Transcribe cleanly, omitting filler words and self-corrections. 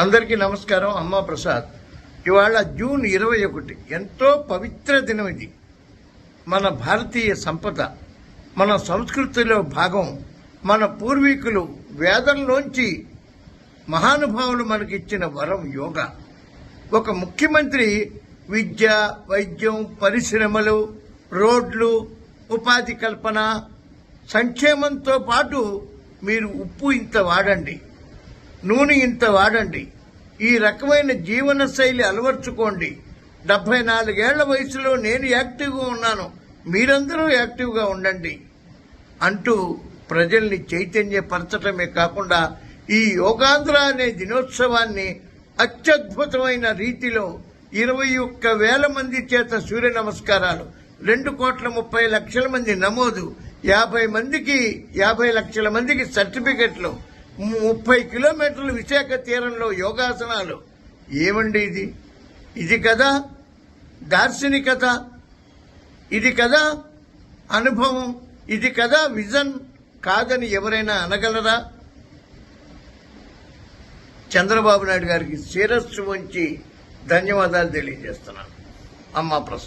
అందరికీ నమస్కారం. అమ్మా ప్రసాద్. ఇవాళ జూన్ 21 ఎంతో పవిత్ర దినం. ఇది మన భారతీయ సంపద, మన సంస్కృతిలో భాగం. మన పూర్వీకులు వేదంలోంచి మహానుభావులు మనకిచ్చిన వరం యోగా. ఒక ముఖ్యమంత్రి విద్య, వైద్యం, పరిశ్రమలు, రోడ్లు, ఉపాధి కల్పన, సంక్షేమంతో పాటు మీరు ఉప్పు ఇంత వాడండి, నూనె ఇంత వాడండి, ఈ రకమైన జీవన శైలి అలవర్చుకోండి. 74 ఏళ్ల వయసులో నేను యాక్టివ్గా ఉన్నాను, మీరందరూ యాక్టివ్గా ఉండండి అంటూ ప్రజల్ని చైతన్యపరచడమే కాకుండా ఈ యోగాంధ్ర అనే దినోత్సవాన్ని అత్యద్భుతమైన రీతిలో 21,000 మంది చేత సూర్య నమస్కారాలు, 2,30,00,000 మంది నమోదు, 50 లక్షల మందికి సర్టిఫికెట్లు, 30 కిలోమీటర్లు విశాఖ తీరంలో యోగాసనాలు. ఏమండి ఇది? ఇది కదా దార్శనికత, ఇది కదా అనుభవం, ఇది కదా విజన్. కాదని ఎవరైనా అనగలరా? చంద్రబాబు నాయుడు గారికి శిరస్సు వంచి ధన్యవాదాలు తెలియజేస్తున్నాను. అమ్మా ప్రసాద్.